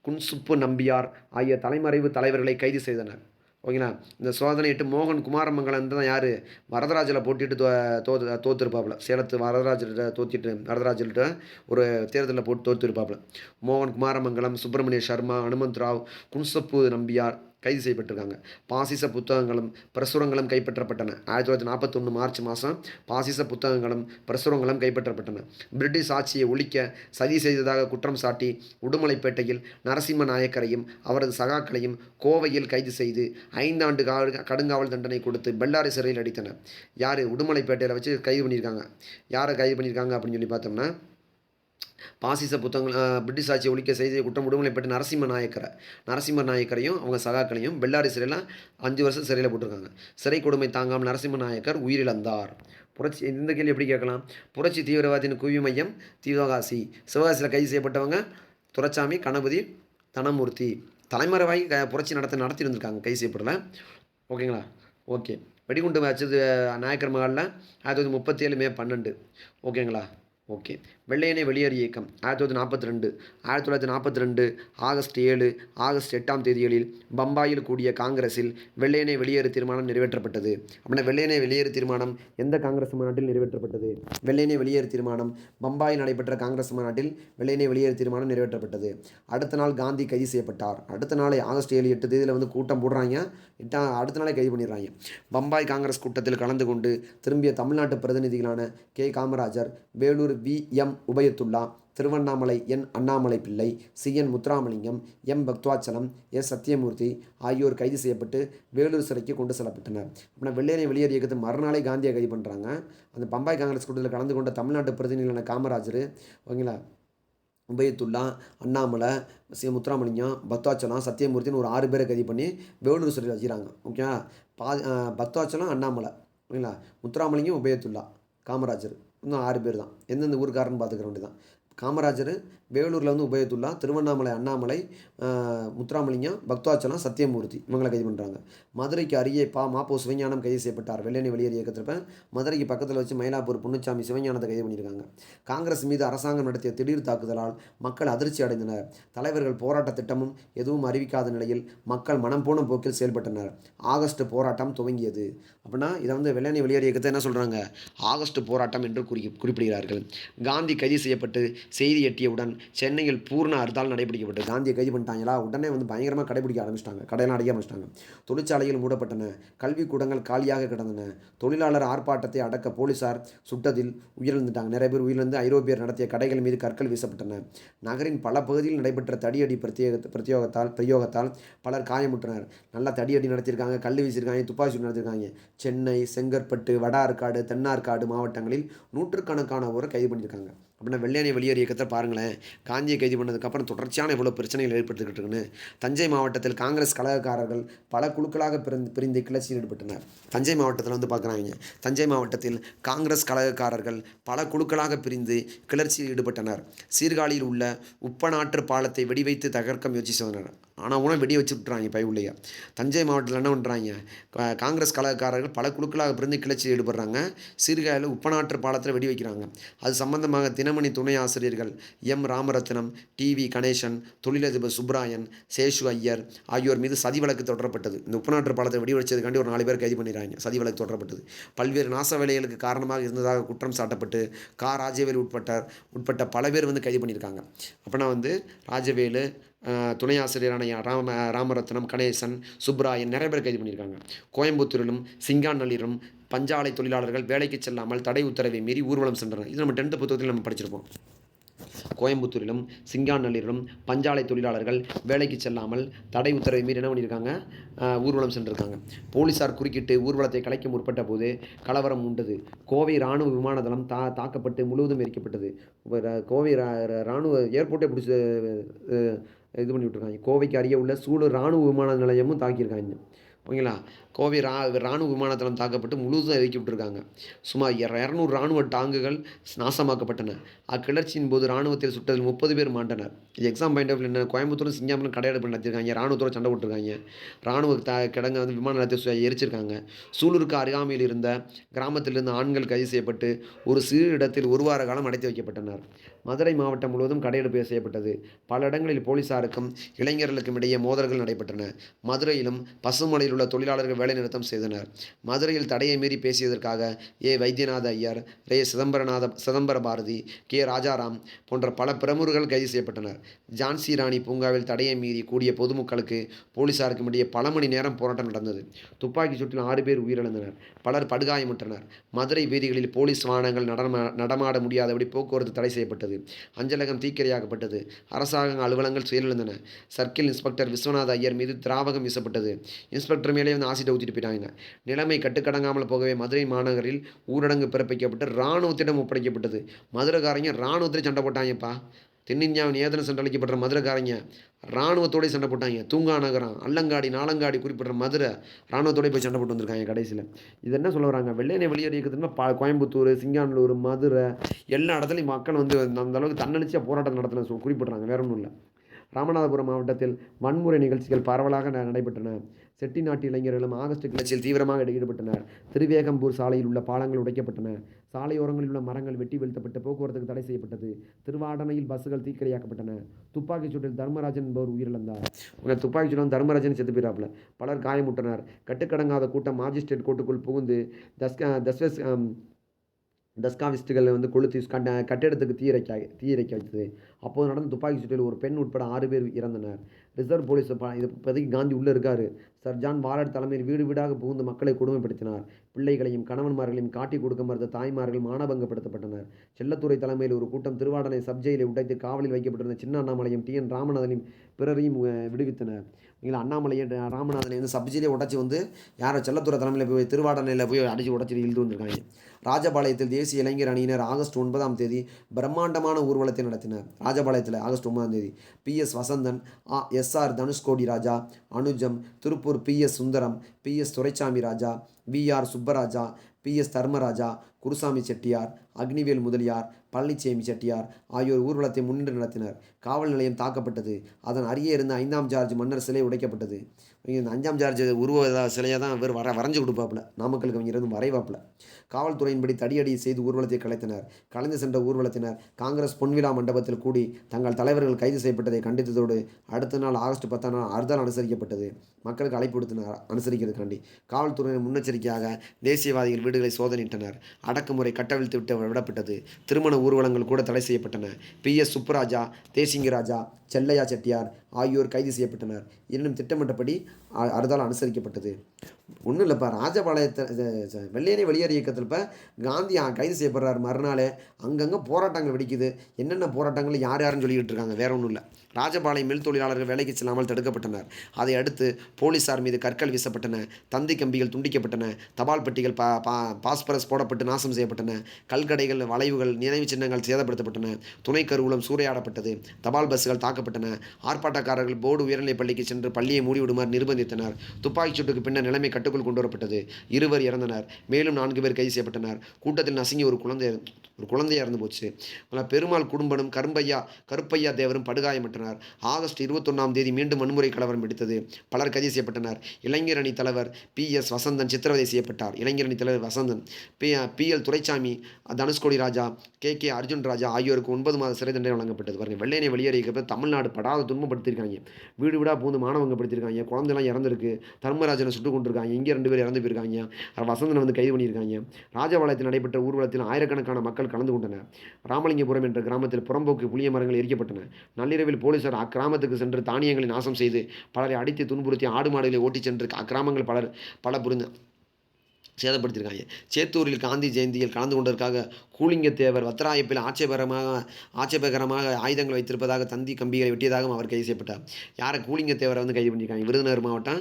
குன்சுப்பு நம்பியார் ஆகிய தலைமறைவு தலைவர்களை கைது செய்தனர். ஓகேங்களா? இந்த சோதனையிட்டு மோகன், குமாரமங்கலம் தான் யார்? வரதராஜில் போட்டிட்டு தோத்துருப்பாப்புல. சேலத்து வரதராஜில்கிட்ட ஒரு தேர்தலில் போட்டு தோத்துருப்பாப்புல. மோகன், குமாரமங்கலம், சுப்பிரமணிய சர்மா, அனுமந்த்ராவ், குன்சப்பு நம்பியார் கைது செய்யப்பட்டிருக்காங்க. பாசிச புத்தகங்களும் பிரசுரங்களும் கைப்பற்றப்பட்டன. 1941 மார்ச் மாதம் பாசிச புத்தகங்களும் பிரசுரங்களும் கைப்பற்றப்பட்டன. பிரிட்டிஷ் ஆட்சியை ஒழிக்க சதி செய்ததாக குற்றம் சாட்டி உடுமலைப்பேட்டையில் நரசிம்ம நாயக்கரையும் அவரது சகாக்களையும் கோவையில் கைது செய்து 5 ஆண்டு கடுங்காவல் தண்டனை கொடுத்து பெல்லாரி சிறையில் அடைத்தனர். யார்? உடுமலைப்பேட்டையில் வச்சு கைது பண்ணியிருக்காங்க. யாரை கைது பண்ணியிருக்காங்க அப்படின்னு சொல்லி பார்த்தோம்னா, பாசிச புத்தகங்கள் பிரிட்டிஷ் ஆட்சியை ஒழிக்க செய்த குற்றம் உடுமலைப்பேட்டை நரசிம்ம நாயக்கரையும் அவங்க சகாக்களையும் பெல்லாரி சிறையில் 5 வருஷம் சிறையில் போட்டிருக்காங்க. சிறை கொடுமை தாங்காமல் நரசிம்ம நாயக்கர் உயிரிழந்தார். புரட்சி இந்த கேள்வி எப்படி கேட்கலாம்? புரட்சி தீவிரவாதியின் குவி மையம் சிவகாசியில் கைது செய்யப்பட்டவங்க துரைசாமி, கணபதி, தனமூர்த்தி. தலைமறைவாகி புரட்சி நடத்தி இருந்திருக்காங்க, கைது செய்யப்படல. ஓகேங்களா? ஓகே. வெடிகுண்டு வச்சது நாயக்கர் மகாலில் 1937 மே 12. ஓகேங்களா? ஓகே. வெள்ளையனே வெளியேறு இயக்கம் 1942 ஆகஸ்ட் 7, ஆகஸ்ட் 8ஆம் தேதிகளில் பம்பாயில் கூடிய காங்கிரஸில் வெள்ளையனே வெளியேறு தீர்மானம் நிறைவேற்றப்பட்டது. அப்படின்னா வெள்ளையனே வெளியேறு தீர்மானம் எந்த காங்கிரஸ் மாநாட்டில் நிறைவேற்றப்பட்டது? வெள்ளையனே வெளியேறு தீர்மானம் பம்பாயில் நடைபெற்ற காங்கிரஸ் மாநாட்டில் வெள்ளையனே வெளியேறு தீர்மானம் நிறைவேற்றப்பட்டது. அடுத்த நாள் காந்தி கைது செய்யப்பட்டார். அடுத்த நாளே ஆகஸ்ட் 7, 8 தேதியில் கூட்டம் போடுறாங்க. அடுத்த நாளே கைது பண்ணிடுறாங்க. பம்பாய் காங்கிரஸ் கூட்டத்தில் கலந்து கொண்டு திரும்பிய தமிழ்நாட்டு பிரதிநிதிகளான கே. காமராஜர், வேலூர் வி.எம். உபயத்துல்லா, திருவண்ணாமலை என். அண்ணாமலை பிள்ளை, சி.என். முத்துராமலிங்கம், எம். பக்தவாச்சலம், எஸ். சத்தியமூர்த்தி ஆகியோர் கைது செய்யப்பட்டு வேலூர் சிறைக்கு கொண்டு செல்லப்பட்டனர். அப்படின்னா வெள்ளையனே வெளியேறு இயக்கத்து மறுநாளே காந்தியை கைது பண்ணுறாங்க. அந்த பம்பாய் காங்கிரஸ் கூட்டத்தில் கலந்து கொண்ட தமிழ்நாட்டு பிரதிநிதிகளான காமராஜர், ஓகேங்களா, உபயத்துல்லா, அண்ணாமலை, சி. முத்துராமலிங்கம், பக்தவாச்சலம், சத்தியமூர்த்தின்னு ஒரு 6 பேரை கைது பண்ணி வேலூர் சிறையில் வச்சுக்கிறாங்க. ஓகேவா? பக்தவாச்சலம், அண்ணாமலை, ஓகேங்களா, முத்துராமலிங்கம், உபயத்துல்லா, காமராஜர், இன்னும் 6 பேர் தான். எந்தெந்த ஊருக்காரன்னு பார்த்துக்கிற வேண்டியதான். காமராஜர், வேலூரில் உபயத்துல்லா, திருவண்ணாமலை அண்ணாமலை, முத்துராமலிங்கம், பக்தவாச்சலம், சத்தியமூர்த்தி இவங்களை கைது பண்ணுறாங்க. மதுரைக்கு அருகே மாப்போ சிவஞானம் கைது செய்யப்பட்டார். வெள்ளையனே வெளியேறு இயக்கத்திற்ப மதுரைக்கு பக்கத்தில் வச்சு மயிலாப்பூர் பொன்னுச்சாமி சிவஞானத்தை கைது பண்ணியிருக்காங்க. காங்கிரஸ் மீது அரசாங்கம் நடத்திய திடீர் தாக்குதலால் மக்கள் அதிர்ச்சி அடைந்தனர். தலைவர்கள் போராட்ட திட்டமும் எதுவும் அறிவிக்காத நிலையில் மக்கள் மனம் போன போக்கில் செயல்பட்டனர். ஆகஸ்ட் போராட்டம் துவங்கியது. அப்படின்னா இதை வெள்ளையனே வெளியேறு இயக்கத்தை என்ன சொல்கிறாங்க? ஆகஸ்ட் போராட்டம் என்று குறிப்பிடுகிறார்கள். காந்தி கைது செய்யப்பட்டு செய்தி எட்டியவுடன் சென்னையில் பூர்ண ஹர்த்தால் நடைபிடிக்கப்பட்டது. காந்தியை கைது பண்ணிட்டாங்களா, உடனே பயங்கரமாக கடைபிடிக்க ஆரம்பிச்சிட்டாங்க. கடையெல்லாம் அடைக்க ஆரம்பிச்சிட்டாங்க. தொழிற்சாலைகள் மூடப்பட்டன. கல்விக்கூடங்கள் காலியாக கிடந்தன. தொழிலாளர் ஆர்ப்பாட்டத்தை அடக்க போலீசார் சுட்டதில் உயிரிழந்துட்டாங்க. நிறைய பேர் உயிரிழந்து ஐரோப்பியர் நடத்திய கடைகள் மீது கற்கள் வீசப்பட்டன. நகரின் பல பகுதியில் நடைபெற்ற தடியடி பிரயோகத்தால் பலர் காயமுற்றனர். நல்லா தடியடி நடத்தியிருக்காங்க, கல் வீசியிருக்காங்க, துப்பாக்கி சூடு நடத்தியிருக்காங்க. சென்னை, செங்கற்பட்டு, வட ஆற்காடு, தென்னார்காடு மாவட்டங்களில் நூற்றுக்கணக்கானோரை கைது பண்ணியிருக்காங்க. அப்படின்னா வெள்ளையனே வெளியேறு இயக்கத்தை பாருங்களேன். காந்தியை கைது பண்ணதுக்கப்புறம் தொடர்ச்சியான எவ்வளோ பிரச்சனைகள் ஏற்படுத்திக்கிட்டு இருக்குன்னு. தஞ்சை மாவட்டத்தில் காங்கிரஸ் கழகக்காரர்கள் பல குழுக்களாக பிரிந்து கிளர்ச்சியில் ஈடுபட்டனர். தஞ்சை மாவட்டத்தில் பார்க்குறாங்க. தஞ்சை மாவட்டத்தில் காங்கிரஸ் கழகக்காரர்கள் பல குழுக்களாக பிரிந்து கிளர்ச்சியில் ஈடுபட்டனர். சீர்காழியில் உள்ள உப்பனாற்று பாலத்தை வெடிவைத்து தகர்க்க முயற்சி செய்தனர். ஆனால் வெடி வச்சு விட்டுறாங்க பயவுள்ளையா. தஞ்சை மாவட்டத்தில் என்ன பண்ணுறாங்க? காங்கிரஸ் கழகக்காரர்கள் பல குழுக்களாக பிரிந்து கிளர்ச்சியில் ஈடுபடுறாங்க. சீர்காழியில் உப்பனாற்று பாலத்தில் வெடி வைக்கிறாங்க. அது சம்பந்தமாக தினமணி துணை ஆசிரியர்கள் எம். ராமரத்னம், டி.வி. கணேசன், தொழிலதிபர் சுப்ராயன், சேஷு ஐயர் ஆகியோர் மீது சதி வழக்கு தொடரப்பட்டது. இந்த உப்பனாற்று பாலத்தை வெடி வச்சதுக்காண்டி ஒரு 4 பேர் கைது பண்ணிடுறாங்க. சதி வழக்கு தொடரப்பட்டது. பல்வேறு நாச வேலைகளுக்கு காரணமாக இருந்ததாக குற்றம் சாட்டப்பட்டு ராஜவேலு உட்பட்ட பல பேர் கைது பண்ணியிருக்காங்க. அப்படின்னா ராஜவேலு, துணை ஆசிரியரான ராமரத்னம், கணேசன், சுப்ராயன் நிறைய பேர் கைது பண்ணியிருக்காங்க. கோயம்புத்தூரிலும் சிங்காநல்லூரிலும் பஞ்சாலை தொழிலாளர்கள் வேலைக்கு செல்லாமல் தடை உத்தரவை மீறி ஊர்வலம் சென்றனர். இது நம்ம 10th புத்தகத்தில் நம்ம படிச்சிருப்போம். கோயம்புத்தூரிலும் சிங்காநல்லூரிலும் பஞ்சாலை தொழிலாளர்கள் வேலைக்கு செல்லாமல் தடை உத்தரவை மீறி என்ன பண்ணியிருக்காங்க, ஊர்வலம் சென்றிருக்காங்க. போலீசார் குறுக்கிட்டு ஊர்வலத்தை கலைக்க முற்பட்ட போது கலவரம் உண்டது. கோவை இராணுவ விமான தளம் தாக்கப்பட்டு முழுவதும் எரிக்கப்பட்டது. கோவை இராணுவ ஏர்போர்ட்டை பிடிச்சி இது பண்ணி விட்டுருக்காங்க. கோவைக்கு அருகே உள்ள சூலூர் இராணுவ விமான நிலையமும் தாக்கியிருக்காங்க. ஓகேங்களா. கோவை இராணுவ விமானத்தளம் தாக்கப்பட்டு முழுதும் இறக்கி விட்டுருக்காங்க. சுமார் 200 இராணுவ டாங்குகள் நாசமாக்கப்பட்டன. அக்கிளர்ச்சியின் போது இராணுவத்தில் சுட்டதில் 30 பேர் மாண்டனர். இது எக்ஸாம் பாயிண்ட் ஆஃப் என்ன, கோயம்புத்தூரும் சிங்கப்பூரும் கடையெடுப்பு நடத்திருக்காங்க. இராணுவத்தோடு சண்டை போட்டிருக்காங்க. இராணுவ கிடங்க விமான நிலையத்தை எரிச்சிருக்காங்க. சூலூருக்கு அருகாமையில் இருந்த கிராமத்திலிருந்து ஆண்கள் கைது செய்யப்பட்டு ஒரு சிறு இடத்தில் 1 வார காலம் அடைத்து வைக்கப்பட்டனர். மதுரை மாவட்டம் முழுவதும் கடையெடுப்பு செய்யப்பட்டது. பல இடங்களில் போலீசாருக்கும் இளைஞர்களுக்கும் இடையே மோதல்கள் நடைபெற்றன. மதுரையிலும் பசுமலையில் உள்ள தொழிலாளர்கள் வேலைநிறுத்தம் செய்தனர். மதுரையில் தடையை மீறி பேசியதற்காக வைத்தியநாத ஐயர், சிதம்பர பாரதி, ராஜாராம் போன்ற பல பிரமுகர்கள் கைது செய்யப்பட்டனர். ஜான்சி ராணி பூங்காவில் தடையை மீறி கூடிய பொதுமக்களுக்கு போலீசாருக்கும் இடையே பல மணி நேரம் போராட்டம் நடந்தது. துப்பாக்கிச் சூட்டில் 6 பேர் உயிரிழந்தனர். பலர் படுகாயமுற்றனர். மதுரை வீதிகளில் போலீஸ் வாகனங்கள் நடமாட முடியாதபடி போக்குவரத்து தடை செய்யப்பட்டது. அஞ்சலகம் தீக்கிரையாக்கப்பட்டது. அரசாங்க அலுவலகங்கள் செயலிழந்தன. சர்க்கிள் இன்ஸ்பெக்டர் விஸ்வநாத ஐயர் மீது திராவகம் வீசப்பட்டது. இன்ஸ்பெக்டர் மேலே வந்து ஆசிட்டை ஊற்றிட்டு போயிட்டாங்க. நிலைமை கட்டுக்கடங்காமல் போகவே மதுரை மாநகரில் ஊரடங்கு பிறப்பிக்கப்பட்டு இராணுவத்திடம் ஒப்படைக்கப்பட்டது. மதுரைக்காரங்க இராணுவத்திலே சண்டை போட்டாங்கப்பா. தென்னிந்தியாவின் ஏதன சென்றழைக்கப்பட்ட மதுரைக்காரங்க இராணுவத்தோடய சண்டை போட்டாங்க. தூங்கா நகரம், அல்லங்காடி, நாலங்காடி குறிப்பிட்ட மதுரை இராணுவத்தோடய போய் சண்டை போட்டு வந்திருக்காங்க கடைசியில். இது என்ன சொல்ல வராங்க, வெள்ளையனை வெளியேறு இயக்கத்துனா கோயம்புத்தூர், சிங்காநல்லூர், மதுரை எல்லா இடத்துலையும் மக்கள் வந்து அந்த அளவுக்கு தன்னெழுச்சியாக போராட்டம் நடத்தின குறிப்பிட்றாங்க. வேற ஒன்றும் இல்லை. ராமநாதபுரம் மாவட்டத்தில் வன்முறை நிகழ்ச்சிகள் பரவலாக நடைபெற்றன. செட்டிநாட்டு இளைஞர்களும் ஆகஸ்ட் கிளர்ச்சியில் தீவிரமாக ஈடுபட்டனர். திருவேகம்பூர் சாலையில் உள்ள பாலங்கள் உடைக்கப்பட்டன. சாலையோரங்களில் உள்ள மரங்கள் வெட்டி வீழ்த்தப்பட்டு போக்குவரத்துக்கு தடை செய்யப்பட்டது. திருவாடனையில் பஸ்ஸுகள் தீக்கிரையாக்கப்பட்டன. துப்பாக்கிச் சூட்டில் தர்மராஜன் என்பவர் உயிரிழந்தார். துப்பாக்கிச் சூட்டில் தர்மராஜன் செத்து போயிறாப்புல. பலர் காயமுற்றனர். கட்டுக்கடங்காத கூட்டம் மாஜிஸ்ட்ரேட் கோர்ட்டுக்குள் புகுந்து டஸ்காவிஸ்டுகள் வந்து கொளுத்தி கட்டிடத்துக்கு தீ இறைக்க வைத்தது. அப்போது நடந்த துப்பாக்கி சூட்டில் ஒரு பெண் உட்பட 6 பேர் இறந்தனர். ரிசர்வ் போலீஸ் இப்போதைக்கு காந்தி உள்ளே இருக்கார். சர்ஜான் வாலட் தலைமையில் வீடு வீடாக புகுந்து மக்களை கொடுமைப்படுத்தினார். பிள்ளைகளையும் கணவன்மார்களையும் காட்டி கொடுக்க மறுத்த தாய்மார்கள் மானபங்கப்படுத்தப்பட்டனர். செல்லத்துறை தலைமையில் ஒரு கூட்டம் திருவாடனை சப்ஜெயிலை உடைத்து காவலில் வைக்கப்பட்டிருந்த சின்ன அண்ணாமலையும் TN ராமநாதனையும் பிறரையும் விடுவித்தனர். இங்கே அண்ணாமலையை ராமநாதனை வந்து சப்ஜெயிலே உடச்சி வந்து யாரோ செல்லத்துறை தலைமையில் போய் திருவாடனையில் போய் அடித்து உடச்சி இழுத்து வந்திருக்காங்க. ராஜபாளையத்தில் தேசிய இளைஞர் அணியினர் ஆகஸ்ட் 9ஆம் தேதி பிரம்மாண்டமான ஊர்வலத்தை நடத்தினர். ராஜபாளையத்தில் ஆகஸ்ட் 9ஆம் தேதி PS வசந்தன், SR தனுஷ்கோடி ராஜா, அனுஜம், திருப்பூர் PS சுந்தரம், PS துரைசாமி ராஜா, VR சுப்பராஜா, PS தர்மராஜா, குருசாமி செட்டியார், அக்னிவேல் முதலியார், பழனிச்சேமி செட்டியார் ஆகியோர் ஊர்வலத்தை முன்னின்று நடத்தினர். காவல் நிலையம் தாக்கப்பட்டது. அதன் அருகே இருந்த 5ஆம் ஜார்ஜ் மன்னர் சிலை உடைக்கப்பட்டது. இந்த 5ஆம் ஜார்ஜ் உருவ சிலையை தான் இவர் வரைஞ்சு கொடுப்பாப்புல. நாமக்கல் கவிஞர் இருந்து வரைவாப்புல. காவல்துறையின்படி தடியடி செய்து ஊர்வலத்தை கலைத்தனர். கலைந்து சென்ற ஊர்வலத்தினர் காங்கிரஸ் பொன்விழா மண்டபத்தில் கூடி தங்கள் தலைவர்கள் கைது செய்யப்பட்டதை கண்டித்ததோடு அடுத்த நாள் ஆகஸ்ட் 10ஆம் நாள் அறுதல் அனுசரிக்கப்பட்டது. மக்களுக்கு அழைப்பு விடுத்தனர் அனுசரிக்கிறதுக்காண்டி. காவல்துறையினர் முன்னெச்சரிக்கையாக தேசியவாதிகள் வீடுகளை சோதனையிட்டனர். அடக்குமுறை கட்டவிழ்த்து விடப்பட்டது. திருமண ஊர்வலங்கள் கூட தடை செய்யப்பட்டன. PS சுப்புராஜா, தேசிங்கராஜா, செல்லையா செட்டியார் ஆகியோர் கைது செய்யப்பட்டனர். இன்னும் திட்டமிட்டபடி அறுதல் அனுசரிக்கப்பட்டது. ஒன்றும் இல்லைப்பா, ராஜபாளையத்தை வெள்ளையனே வெளியேறு இயக்கத்தில் இப்போ காந்தி கைது செய்யப்படுறாரு. மறுநாளே அங்கங்கே போராட்டங்கள் வெடிக்குது. என்னென்ன போராட்டங்கள் யாருன்னு சொல்லிக்கிட்டு இருக்காங்க. வேற ஒன்றும் இல்லை. ராஜபாளையம் மில் தொழிலாளர்கள் வேலைக்கு செல்லாமல் தடுக்கப்பட்டனர். அதை அடுத்து போலீசார் மீது கற்கள் வீசப்பட்டன. தந்தி கம்பிகள் துண்டிக்கப்பட்டன. தபால் பெட்டிகள் பாஸ்பரஸ் போடப்பட்டு நாசம் செய்யப்பட்டன. கல்கடைகள், வளைவுகள், நினைவு சின்னங்கள் சேதப்படுத்தப்பட்டன. துணை கருவூலம் சூறையாடப்பட்டது. தபால் பஸ்ஸுகள் தாக்கப்பட்டன. ஆர்ப்பாட்டக்காரர்கள் போர்டு உயர்நிலைப் பள்ளிக்கு சென்று பள்ளியை மூடிவிடுமாறு நிர்பந்தித்தனர். துப்பாக்கிச் சூட்டுக்கு பின்னர் நிலைமை கட்டுக்குள் கொண்டு வரப்பட்டது. 2 இறந்தனர். மேலும் 4 பேர் கைது செய்யப்பட்டனர். கூட்டத்தில் நசுங்கி ஒரு குழந்தையா இறந்து போச்சு. பெருமாள் குடும்பனும் கருப்பையா தேவரும் படுகாயமற்றனர். ஆகஸ்ட் 21ஆம் தேதி மீண்டும் வன்முறை கலவரம் வெடித்தது. பலர் கைது செய்யப்பட்டனர். இளைஞரணி தலைவர் PS வசந்தன் சித்திரவதை செய்யப்பட்டார். இளைஞரணி தலைவர் வசந்தன், PL துரைசாமி, தனுஷ்கோடி ராஜா, KK அர்ஜுன் ராஜா ஆகியோருக்கு 9 மாத சிறை தண்டனை வழங்கப்பட்டது. பாருங்க, வெள்ளையனை வெளியேறிய தமிழ்நாடு படாத துன்பப்படுத்தியிருக்காங்க. வீடு வீடாக பூந்து மானவங்கப்படுத்தியிருக்காங்க. குழந்தைலாம் இறந்துருக்கு. தர்மராஜனை சுட்டு கொண்டிருக்காங்க. இங்கே 2 பேர் இறந்து போயிருக்காங்க. வசந்தனை வந்து கைது பண்ணியிருக்காங்க. ராஜபாளையத்தில் நடைபெற்ற ஊர்வலத்தில் ஆயிரக்கணக்கான மக்கள் கலந்து கொண்டனர். ராமலிங்கபுரம் என்ற கிராமத்தில் புறம்போக்கு புளிய மரங்கள் எரிக்கப்பட்டன. நள்ளிரவில் போலீசார் அக்கிராமத்துக்கு சென்று தானியங்களை நாசம் செய்து பலரை அடித்து துன்புறுத்தி ஆடு மாடுகளை ஓட்டிச் சென்று அக்கிராமங்கள் பல சேதப்படுத்தியிருக்காங்க. சேத்தூரில் காந்தி ஜெயந்தியில் கலந்து கொண்டதற்காக கூலிங்கத்தேவர் வத்திராயப்பில் ஆட்சேபகரமாக ஆயுதங்கள் வைத்திருப்பதாக தந்தி கம்பிகளை வெட்டியதாகவும் அவர் கைது செய்யப்பட்டார். யாரை? கூலிங்கத்தேவரை வந்து கைது பண்ணியிருக்காங்க. விருதுநகர் மாவட்டம்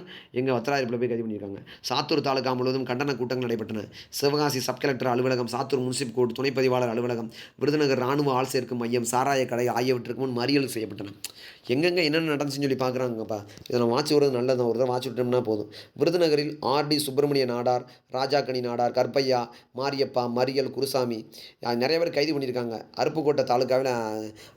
வத்திராயப்பில் போய் கைது பண்ணியிருக்காங்க. சாத்தூர் தாலுகா முழுவதும் கண்டன கூட்டங்கள் நடைபெற்றன. சிவகாசி சப் கலெக்டர் அலுவலகம், சாத்தூர் முனிசிப் கோர்ட், துணைப்பதிவாளர் அலுவலகம், விருதுநகர் ராணுவ ஆள் சேர்க்கும் மையம், சாராய கடை ஆகியவற்றுக்கு முன் மறியல் செய்யப்பட்டன. எங்கெங்கே என்னென்ன நடந்துச்சுன்னு சொல்லி பார்க்குறாங்கப்பா. இதை நம்ம வாட்சி விடுறது நல்லது. ஒரு தடவை வாட்சி விட்டோம்னா போதும். விருதுநகரில் ஆர்டி சுப்பிரமணிய நாடார், ராஜாக்கனி நாடார், கற்பையா, மாரியப்பா, மறியல், குருசாமி நிறைய பேர் கைது பண்ணியிருக்காங்க. அருப்புக்கோட்டை தாலுக்காவில்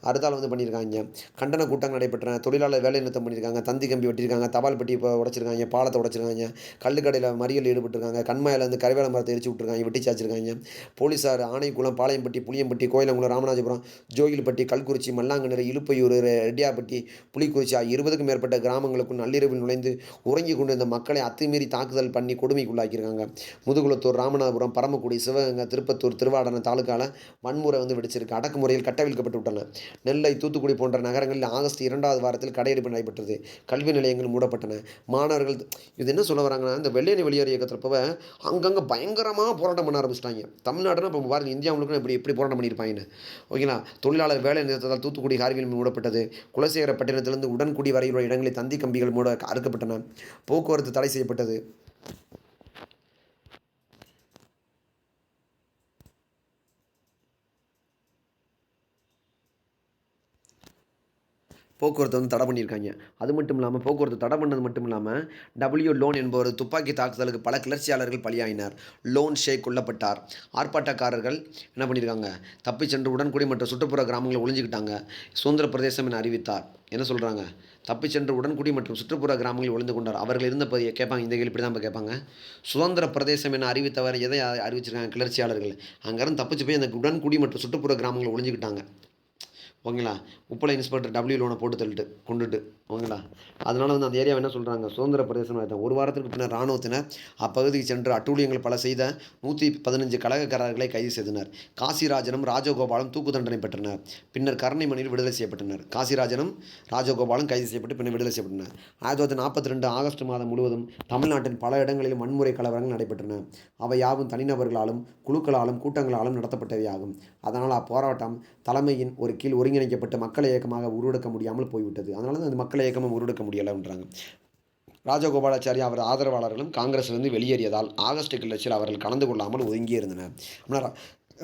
அறுத்தால் வந்து பண்ணியிருக்காங்க. கண்டன கூட்டங்கள் நடைபெற்றன. தொழிலாளர் வேலை நிறுத்தம் பண்ணியிருக்காங்க. தந்தி கம்பி வெட்டியிருக்காங்க. தபால் பெட்டி இப்போ உடைச்சிருக்காங்க. பாலத்தை உடைச்சிருக்காங்க. கல்லுக்கடையில் மறியல் ஈடுபட்டிருக்காங்க. கண்மாயில் வந்து கருவேல மரத்தை எரிச்சு விட்டுருக்காங்க. வெட்டி சாச்சிருக்காங்க. போலீஸார் ஆணைக்குளம், பாளையம்பட்டி, புளியம்பட்டி, கோயிலங்குளம், ராமநாதபுரம், ஜோகில்பட்டி, கல்குறிச்சி, மல்லாங்கநேரி, இலுப்பையூர், ரெட்டியாப்பட்டி, புலிக்குறிச்சி ஆகிய 20க்கும் மேற்பட்ட கிராமங்களுக்குள் நள்ளிரவில் நுழைந்து உறங்கி கொண்டிருந்த மக்களை அத்துமீறி தாக்குதல் பண்ணி கொடுமைக்குள்ளாக்கியிருக்காங்க. முதுகுளத்தூர், ராமநாதபுரம், பரமக்குடி, சிவகங்கை, திருப்பத்தூர், திருவாடனை தாலுக்காவில் வன்முறை வந்து வெடிச்சிருக்கு. அடக்குமுறையில் கட்டவிழ்க்கப்பட்டு விட்டன. நெல்லை, தூத்துக்குடி போன்ற நகரங்களில் ஆகஸ்ட் 2வது வாரத்தில் கடையெடுப்பு நடைபெற்றது. கல்வி நிலையங்கள் மூடப்பட்டன. மாணவர்கள் இது என்ன சொல்ல வராங்கன்னா, இந்த வெள்ளையனே வெளியேறு இயக்கத்தில் போக அங்கங்கே பயங்கரமாக போராட்டம் பண்ண ஆரம்பிச்சிட்டாங்க. தமிழ்நாடுனா இப்போ பாருங்கள், இந்தியா முழுக்க எப்படி போராட்டம் பண்ணியிருப்பாங்கன்னு. ஓகேங்களா? தொழிலாளர் வேலை நிறுத்தத்தால் தூத்துக்குடி கார்கில் மூடப்பட்டது. குலசேகரப்பட்டினத்திலிருந்து உடன்குடி வரையுள்ள இடங்களில் தந்தி கம்பிகள் அறுக்கப்பட்டன. போக்குவரத்து தடை செய்யப்பட்டது. போக்குவரத்து வந்து தடை பண்ணியிருக்காங்க. அது மட்டும் இல்லாமல் போக்குவரத்து தடை பண்ணது மட்டும் இல்லாமல் லோன் என்பவர் துப்பாக்கி தாக்குதலுக்கு பல கிளர்ச்சியாளர்கள் பலியாயினார். லோன் ஷேக் கொல்லப்பட்டார். ஆர்ப்பாட்டக்காரர்கள் என்ன பண்ணியிருக்காங்க? தப்பிச் சென்று உடன்குடி மற்றும் சுற்றுப்புற கிராமங்களை ஒளிஞ்சுக்கிட்டாங்க. சுதந்திர பிரதேசம் என அறிவித்தார். என்ன சொல்கிறாங்க? தப்பிச் சென்று உடன்குடி மற்றும் சுற்றுப்புற கிராமங்களில் ஒளிந்து கொண்டார். அவர்கள் இருந்த கேட்பாங்க. இந்த கேள்வி இப்படி தான் கேட்பாங்க. சுதந்திர பிரதேசம் என அறிவித்தவர் எதை அறிவிச்சிருக்காங்க? கிளர்ச்சியாளர்கள். அங்கேருந்து தப்பிச்சு போய் அந்த உடன்குடி மற்றும் சுற்றுப்புற கிராமங்களை ஒளிஞ்சுக்கிட்டாங்க. ஓகேங்களா? உப்பளை இன்ஸ்பெக்டர் லோனை போட்டு கொண்டுட்டு ஓகேங்களா? அதனால் வந்து அந்த ஏரியாவை என்ன சொல்கிறாங்க? சுதந்திர பிரதேசம் ஆகிட்டாங்க. ஒரு வாரத்திற்கு பின்னர் இராணுவத்தினர் அப்பகுதிக்கு சென்று அட்டூழியங்கள் பல செய்த 115 கலகக்காரர்களை கைது செய்தனர். காசிராஜனும் ராஜகோபாலும் தூக்கு தண்டனை பெற்றனர். பின்னர் கருணைமணியில் விடுதலை செய்யப்பட்டனர். காசிராஜனும் ராஜகோபாலும் கைது செய்யப்பட்டு பின்னர் விடுதலை செய்யப்பட்டனர். 1942 ஆகஸ்ட் மாதம் முழுவதும் தமிழ்நாட்டின் பல இடங்களிலும் வன்முறை கலவரங்கள் நடைபெற்றன. அவை யாவும் தனிநபர்களாலும் குழுக்களாலும் கூட்டங்களாலும் நடத்தப்பட்டவையாகும். அதனால் அப்போராட்டம் தலைமையின் ஒரு கீழ் ஒருங்கிணைக்கப்பட்டு மக்கள் இயக்கமாக உருவெடுக்க முடியாமல் போய்விட்டது. அதனால தான் அந்த மக்கள் இயக்கமாக உருவெடுக்க முடியலைன்றாங்க. ராஜகோபாலாச்சாரி அவர் ஆதரவாளர்களும் காங்கிரஸிலிருந்து வெளியேறியதால் ஆகஸ்ட் கிளர்ச்சியில் அவர்கள் கலந்து கொள்ளாமல் ஒதுங்கி இருந்தனர். ஆனால்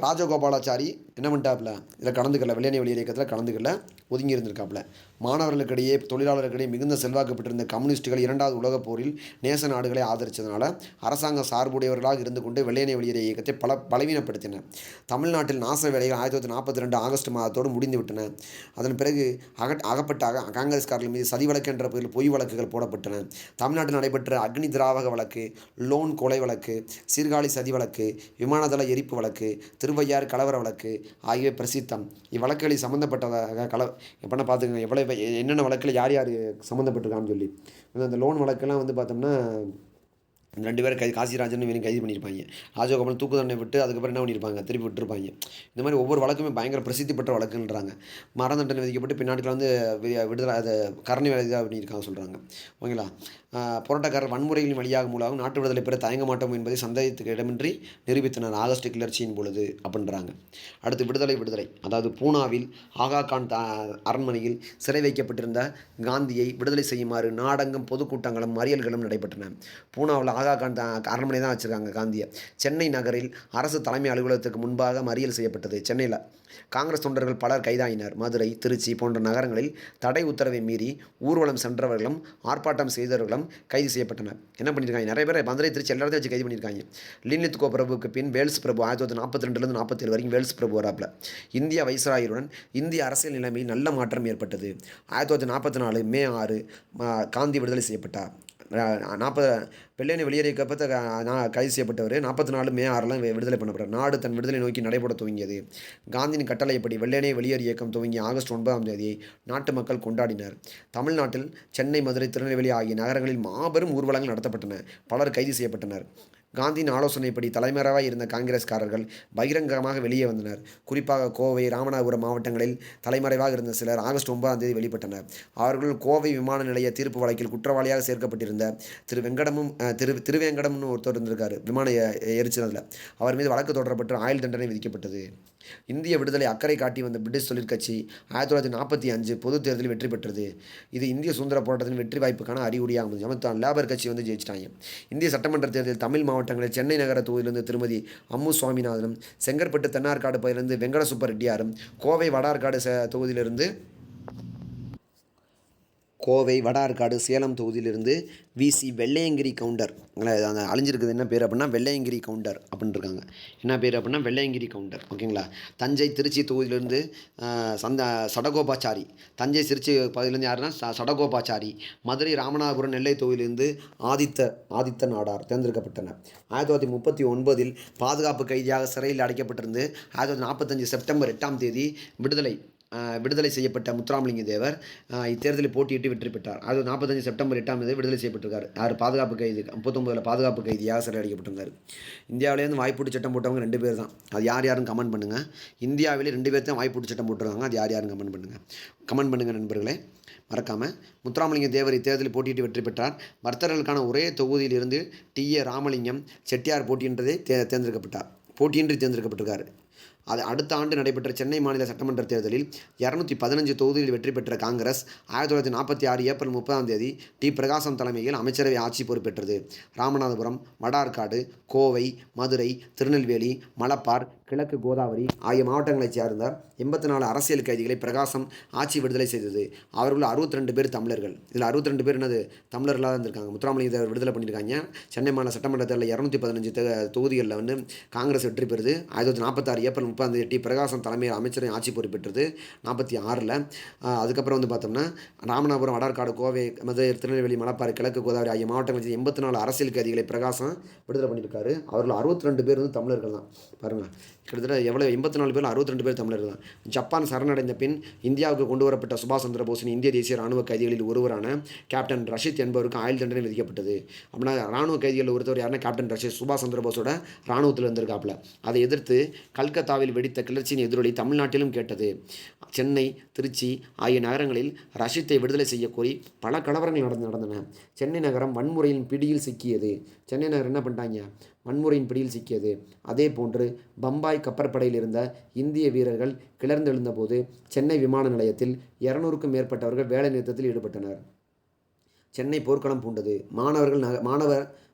ராஜகோபாலாச்சாரி என்ன பண்ணிட்டாப்புல? இதில் கலந்துக்கல. வெள்ளையனே வெளியேறு இயக்கத்தில் கலந்துக்கல, ஒதுங்கி இருந்திருக்காப்புல. மாணவர்களுக்கிடையே, தொழிலாளர்களிடையே மிகுந்த செல்வாக்கு பெற்றிருந்த கம்யூனிஸ்டுகள் 2வது உலகப் போரில் நேச நாடுகளை ஆதரித்ததுனால அரசாங்க சார்புடையவர்களாக இருந்து கொண்டு வெள்ளையனே வெளியேறு இயக்கத்தை பலவீனப்படுத்தினர். தமிழ்நாட்டில் நாச வேலைகள் 1942 ஆகஸ்ட் மாதத்தோடு முடிந்துவிட்டன. அதன் பிறகு அகப்பட்ட காங்கிரஸ்காரர்கள் மீது சதி வழக்கு என்ற பெயரில் பொய் வழக்குகள் போடப்பட்டன. தமிழ்நாட்டில் நடைபெற்ற அக்னி திராவக வழக்கு, லோன் கொலை வழக்கு, சீர்காழி சதி வழக்கு, விமானதள எரிப்பு வழக்கு, திருவையாறு கலவர வழக்கு ஆகியவை பிரசித்தம். இவ்வழக்குகளில் சம்மந்தப்பட்டதாக எப்படின்னா பார்த்துக்கோங்க, என்னென்ன வழக்கில் யார் யார் சம்மந்தப்பட்டிருக்கான்னு சொல்லி. அந்த லோன் வழக்கெல்லாம் வந்து பார்த்தோம்னா 2 பேரை காசிராஜன் இவனையும் கைது பண்ணியிருப்பாங்க. ராஜகோபால் தூக்கு தண்டனை விட்டு அதுக்கப்புறம் என்ன பண்ணியிருப்பாங்க? திருப்பி விட்டுருப்பாங்க. இந்த மாதிரி ஒவ்வொரு வழக்குமே பயங்கர பிரசித்தி பெற்ற வழக்குன்றாங்க. மரண தண்டனை விதிக்கப்பட்டு பின்னாட்டில் வந்து விடுதலை அதை கருணை இதாக பண்ணியிருக்காங்க சொல்கிறாங்க. ஓகேங்களா? போராட்டக்காரர் வன்முறைகளின் வழியாக மூலம் நாட்டு விடுதலை பெற தயங்க மாட்டோம் என்பதை சந்தேகத்துக்கு இடமின்றி நிரூபித்தனர் ஆகஸ்ட் கிளர்ச்சியின் பொழுது அப்படின்றாங்க. அடுத்து விடுதலை. அதாவது பூனாவில் ஆகா கான் அரண்மனையில் சிறை வைக்கப்பட்டிருந்த காந்தியை விடுதலை செய்யுமாறு நாடெங்கும் பொதுக்கூட்டங்களும் மறியல்களும் நடைபெற்றன. பூனாவில் ஆகா கான் அரண்மனை தான் வச்சுருக்காங்க காந்தியை. சென்னை நகரில் அரசு தலைமை அலுவலகத்துக்கு முன்பாக மறியல் செய்யப்பட்டது. சென்னையில் காங்கிரஸ் தொண்டர்கள் பலர் கைதாயினர். மதுரை, திருச்சி போன்ற நகரங்களில் தடை உத்தரவை மீறி ஊர்வலம் சென்றவர்களும் ஆர்ப்பாட்டம் செய்தவர்களும் கைது செய்யப்பட்டனர். என்ன பண்ணியிருக்காங்க? நிறைய பேர் மதுரை, திருச்சி எல்லாத்தையும் வச்சு கைது பண்ணியிருக்காங்க. லின்லித்கோ பிரபுவுக்கு பின் வேல்ஸ் பிரபு 1942 47 வரைக்கும் வேல்ஸ் பிரபு வராப்பில் இந்திய வைஸ்ராயருடன் இந்திய அரசியல் நிலைமையில் நல்ல மாற்றம் ஏற்பட்டது. 1944 மே 6 காந்தி விடுதலை செய்யப்பட்டார். வெள்ளையனே வெளியேறு இயக்கத்தை கைது செய்யப்பட்டவர் 44 மே 6 விடுதலை பண்ணப்பட்டார். நாடு தன் விடுதலை நோக்கி நடைபெற துவங்கியது. காந்தியின் கட்டளைப்படி வெள்ளையனே வெளியேறு இயக்கம் துவங்கி ஆகஸ்ட் 9ஆம் தேதியை நாட்டு மக்கள் கொண்டாடினர். தமிழ்நாட்டில் சென்னை, மதுரை, திருநெல்வேலி ஆகிய நகரங்களில் மாபெரும் ஊர்வலங்கள் நடத்தப்பட்டன. பலர் கைது செய்யப்பட்டனர். காந்தியின் ஆலோசனைப்படி தலைமறைவாக இருந்த காங்கிரஸ்காரர்கள் பகிரங்கமாக வெளியே வந்தனர். குறிப்பாக கோவை, ராமநாதபுரம் மாவட்டங்களில் தலைமறைவாக இருந்த சிலர் ஆகஸ்ட் 9ஆம் தேதி வெளிப்பட்டனர். அவர்கள் கோவை விமான நிலைய தீர்ப்பு வழக்கில் குற்றவாளியாக சேர்க்கப்பட்டிருந்த திருவேங்கடம்னு ஒருத்தர் இருந்திருக்காரு விமான எரிச்சலில். அவர் மீது வழக்கு தொடரப்பட்டு ஆயுள் தண்டனை விதிக்கப்பட்டது. இந்திய விடுதலை அக்கறை காட்டி வந்த பிரிட்டிஷ் தொழிற்கட்சி 1945 பொதுத் தேர்தலில் வெற்றி பெற்றது. இது இந்திய சுதந்திர போராட்டத்தின் வெற்றி வாய்ப்புக்கான அறிகுறியாக இருந்தது. லேபர் கட்சி ஜெயிச்சிட்டாங்க. இந்திய சட்டமன்ற தேர்தலில் தமிழ் மாவட்டங்களில் சென்னை நகர தொகுதியிலிருந்து திருமதி அம்மு சுவாமிநாதனும், செங்கற்பட்டு தென்னார்காடு பகுதியிலிருந்து வெங்கட சுப்ப ரெட்டியாரும், கோவை வடார்காடு தொகுதியிலிருந்து சேலம் தொகுதியிலிருந்து வி.சி. வெள்ளையங்கிரி கவுண்டர், அந்த அழிஞ்சிருக்குது என்ன பேர் அப்படின்னா வெள்ளையங்கிரி கவுண்டர் அப்படின்னு இருக்காங்க. என்ன பேர் அப்படின்னா வெள்ளையங்கிரி கவுண்டர். ஓகேங்களா. தஞ்சை திருச்சி தொகுதியிலிருந்து சடகோபாச்சாரி, தஞ்சை திருச்சி பகுதியிலேருந்து யாருன்னா சடகோபாச்சாரி, மதுரை ராமநாதபுரம் நெல்லை தொகுதியிலிருந்து ஆதித்த நாடார் தேர்ந்தெடுக்கப்பட்டனர். 1939 பாதுகாப்பு கைதியாக சிறையில் அடைக்கப்பட்டிருந்து 1945 செப்டம்பர் 8ஆம் தேதி விடுதலை செய்யப்பட்ட முத்துராமலிங்க தேவர் இத்தேர்தலில் போட்டியிட்டு வெற்றி பெற்றார். 1945 செப்டம்பர் 8ஆம் தேதி விடுதலை செய்யப்பட்டிருக்கார். யார்? பாதுகாப்பு கைதி. 39 பாதுகாப்பு கைதியாக சிறை அடைக்கப்பட்டிருந்தார். இந்தியாவிலேருந்து வாய்ப்பூட்டு சட்டம் போட்டவங்க 2 பேர் தான். அது யாருன்னு கமெண்ட் பண்ணுங்கள். இந்தியாவிலே 2 பேர் தான் வாய்ப்பூட்டு சட்டம் போட்டிருக்காங்க. அது யாருன்னு கமெண்ட் பண்ணுங்கள் நண்பர்களே. மறக்காமல் முத்துராமலிங்க தேவர் இத்தேர்தலில் போட்டியிட்டு வெற்றி பெற்றார். வர்த்தகர்களுக்கான ஒரே தொகுதியிலிருந்து டி.ஏ. ராமலிங்கம் செட்டியார் போட்டியின்றி தேர்ந்தெடுக்கப்பட்டிருக்கார். அது அடுத்த ஆண்டு நடைபெற்ற சென்னை மாநில சட்டமன்ற தேர்தலில் 215 தொகுதிகளில் வெற்றி பெற்ற காங்கிரஸ் 1946 ஏப்ரல் 30ஆம் தேதி டி. பிரகாசம் தலைமையில் அமைச்சரவை ஆட்சி பொறுப்பேற்றது. ராமநாதபுரம், வடார்காடு, கோவை, மதுரை, திருநெல்வேலி, மலப்பார், கிழக்கு கோதாவரி ஆகிய மாவட்டங்களைச் சேர்ந்த 84 அரசியல் கைதிகளை பிரகாசம் ஆட்சி விடுதலை செய்தது. அவர்கள் 62 பேர் தமிழர்கள். இதில் 62 பேர் தமிழர்களாக இருந்திருக்காங்க. முத்துராமலிங்க தேவர் விடுதலை பண்ணியிருக்காங்க. சென்னை மாநில சட்டமன்ற தேர்தலில் 215 தொகுதிகளில் காங்கிரஸ் வெற்றி பெறுது. 1946 ஏப்ரல் 30ஆம் தேதி டி. பிரகாசம் தலைமையில் அமைச்சரை ஆட்சி பொறுப்பேற்றது 46. அதுக்கப்புறம் பார்த்தோம்னா ராமநாதபுரம், வடார்காடு, கோவை, மதுரை, திருநெல்வேலி, மலப்பாறை, கிழக்கு கோதாவரி ஆகிய மாவட்டங்களில் 84 அரசியல் கைதிகளை பிரகாசம் விடுதலை பண்ணியிருக்காரு. அவர்கள் 62 பேர் தமிழர்கள் தான். பாருங்கள், கிட்டத்தட்ட எவ்வளோ 84 பேர் 62 பேர் தமிழர்கள் தான். ஜப்பான் சரணடைந்த பின் இந்தியாவுக்கு கொண்டு வரப்பட்ட சுபாஷ் சந்திர போஸின் இந்திய தேசிய இராணுவ கைதிகளில் ஒருவரான கேப்டன் ரஷீத் என்பவருக்கு ஆயுள் தண்டனை விதிக்கப்பட்டது. அப்படின்னா இராணுவ கைதிகளில் ஒருத்தர் யாருன்னா கேப்டன் ரஷீத், சுபாஷ் சந்திர போஸோட இராணுவத்தில் இருந்திருக்காப்புல. அதை எதிர்த்து கல்கத்தாவில் வெடித்த கிளர்ச்சியின் எதிரொலி தமிழ்நாட்டிலும் கேட்டது. சென்னை, திருச்சி ஆகிய நகரங்களில் ரஷீத்தை விடுதலை செய்ய கோரி பல கலவரங்கள் நடந்தன. சென்னை நகரம் வன்முறையின் பிடியில் சிக்கியது. சென்னை நகரம் என்ன பண்ணிட்டாங்க? வன்முறையின் பிடியில் சிக்கியது. அதே போன்று பம்பாய் கப்பற்படையில் இருந்த இந்திய வீரர்கள் கிளர்ந்தெழுந்தபோது சென்னை விமான நிலையத்தில் 200க்கும் மேற்பட்டவர்கள் வேலை நிறுத்தத்தில் ஈடுபட்டனர். சென்னை போர்க்களம் பூண்டது.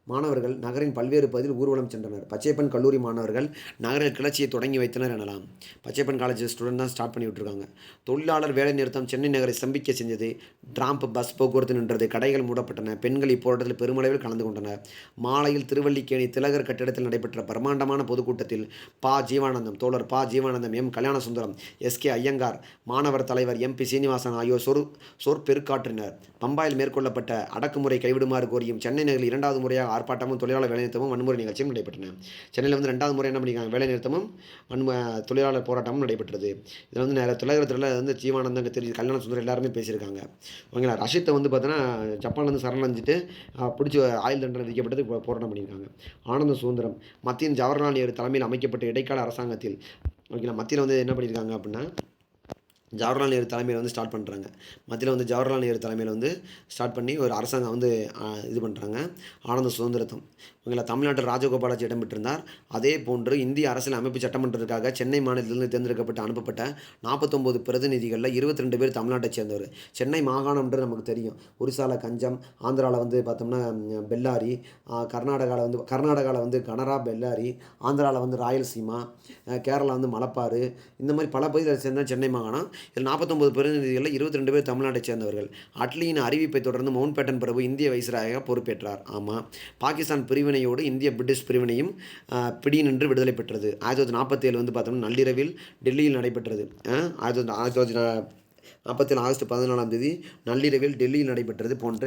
மாணவர்கள் நகரின் பல்வேறு பகுதியில் ஊர்வலம் சென்றனர். பச்சையப்பன் கல்லூரி மாணவர்கள் நகரில் கிளர்ச்சியை தொடங்கி வைத்தனர் எனலாம். பச்சையப்பன் காலேஜ் ஸ்டூடெண்ட் தான் ஸ்டார்ட் பண்ணி விட்டுருக்காங்க. தொழிலாளர் வேலை நிறுத்தம் சென்னை நகரை ஸ்தம்பிக்க செஞ்சது. டிராம்ப் பஸ் போக்குவரத்து நின்றது. கடைகள் மூடப்பட்டன. பெண்கள் இப்போராட்டத்தில் பெருமளவில் கலந்து கொண்டனர். மாலையில் திருவல்லிக்கேணி திலகர் கட்டிடத்தில் நடைபெற்ற பிரம்மாண்டமான பொதுக்கூட்டத்தில் தோழர் ப. ஜீவானந்தம், எம். கல்யாணசுந்தரம், எஸ்.கே. ஐயங்கார், மாணவர் தலைவர் எம்.பி. சீனிவாசன் ஆகியோர் சொற்பெருக்காற்றினர். பம்பாயில் மேற்கொள்ளப்பட்ட அடக்குமுறை கைவிடுமாறு கோரியும் சென்னை நகரில் 2வது முறையாக ஆர்ப்பாட்டமும் தொழிலாளர் வேலைநிறுத்தமும் வன்முறை நிகழ்ச்சியும் நடைபெற்றன. சென்னையில் 2வது முறை என்ன பண்ணியிருக்காங்க? வேலைநிறுத்தமும் தொழிலாளர் போராட்டமும் நடைபெற்றது. இதில் நிறைய தொழிலாளர் ஜீவானந்தம், கல்யாண சுந்தரம் எல்லாருமே பேசியிருக்காங்க. ஓகேங்களா. ரஷீத்தை பார்த்தோன்னா ஜப்பான்லேருந்து சரணடைஞ்சிட்டு பிடிச்சி ஆயுள் தண்டனை விதிக்கப்பட்டது போராட்டம் பண்ணியிருக்காங்க. ஆனந்த சுதந்திரம் மத்தியில் ஜவஹர்லால் நேரு தலைமையில் அமைக்கப்பட்ட இடைக்கால அரசாங்கத்தில் ஓகேங்களா மத்தியில் என்ன பண்ணியிருக்காங்க அப்படின்னா ஜவஹர்லால் நேரு தலைமையில் ஸ்டார்ட் பண்ணுறாங்க. மத்தியில் ஜவஹர்லால் நேரு தலைமையில் ஸ்டார்ட் பண்ணி ஒரு அரசாங்கம் இது பண்ணுறாங்க. ஆனந்த சுதந்திரத்தம் ஓகேங்களா. தமிழ்நாட்டில் ராஜகோபாலாச்சி இடம்பெற்றிருந்தார். அதே போன்று இந்திய அரசியல் அமைப்பு சட்டமன்றத்திற்காக சென்னை மாநிலத்திலிருந்து தேர்ந்தெடுக்கப்பட்டு அனுப்பப்பட்ட 49 பிரதிநிதிகளில் 22 பேர் தமிழ்நாட்டைச் சேர்ந்தவர். சென்னை மாகாணம்ன்றது நமக்கு தெரியும். ஒரிசாவில் கஞ்சம், ஆந்திராவில் பார்த்தோம்னா பெல்லாரி, கர்நாடகாவில் கனரா, பெல்லாரி, ஆந்திராவில் ராயல்சீமா, கேரளா மலப்பாறு, இந்த மாதிரி பல பகுதிகளில் சேர்ந்த சென்னை மாகாணம். இதில் 49 பிரதிநிதிகளில் 22 பேர் தமிழ்நாட்டைச் சேர்ந்தவர்கள். அட்லியின் அறிவிப்பை தொடர்ந்து மவுண்ட் பேட்டன் பிரபு இந்திய வைஸ்ராயாக பொறுப்பேற்றார். ஆமாம். பாகிஸ்தான் பிரிவினையோடு இந்திய பிரிட்டிஷ் பிரிவினையும் பிடியினின்று விடுதலை பெற்றது. 1947 பார்த்தோம்னா நள்ளிரவில் டெல்லியில் நடைபெற்றது. 1947 ஆகஸ்ட் 14ஆம் தேதி நள்ளிரவில் டெல்லியில் நடைபெற்றது. போன்ற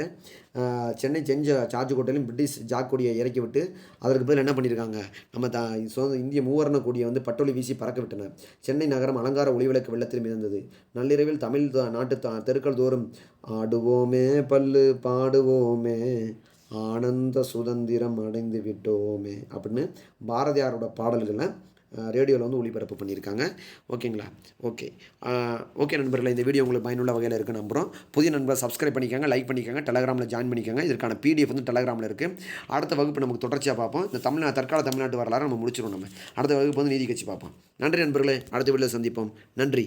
சென்னை சார்ஜ் கோட்டையிலும் பிரிட்டிஷ் ஜாக்கொடியை இறக்கிவிட்டு அதற்கு பதில் என்ன பண்ணியிருக்காங்க? இந்திய மூவர்ண கொடியை பட்டொலி வீசி பறக்க விட்டனர். சென்னை நகரம் அலங்கார ஒளிவிளக்கு வெள்ளத்தில் மிதந்தது. நள்ளிரவில் தமிழ் நாட்டு தெருக்கள் தோறும் ஆடுவோமே பல்லு பாடுவோமே ஆனந்த சுதந்திரம் அடைந்து விட்டோமே அப்படின்னு பாரதியாரோட பாடல்களை ரேடியோவில் வந்து ஒளிபரப்பு பண்ணியிருக்காங்க. ஓகேங்களா? ஓகே. ஓகே நண்பர்களே, இந்த வீடியோ உங்களுக்கு பயனுள்ள வகையில் இருக்குது நம்புகிறோம். புதிய நண்பர் சப்ஸ்கிரைப் பண்ணிக்கோங்க, லைக் பண்ணிக்கோங்க, டெலகிராமில் ஜாயின் பண்ணிக்கோங்க. இதற்கான பிடிஎஃப் வந்து டெலகிராமில் இருக்குது. அடுத்த வகுப்பு நமக்கு தொடர்ச்சியாக பார்ப்போம். இந்த தற்கால தமிழ்நாட்டு வரலாறு நம்ம முடிச்சிடும். நம்ம அடுத்த வகுப்பு வந்து நீதி கட்சி பார்ப்போம். நன்றி நண்பர்களே, அடுத்த வீடியோவில் சந்திப்போம். நன்றி.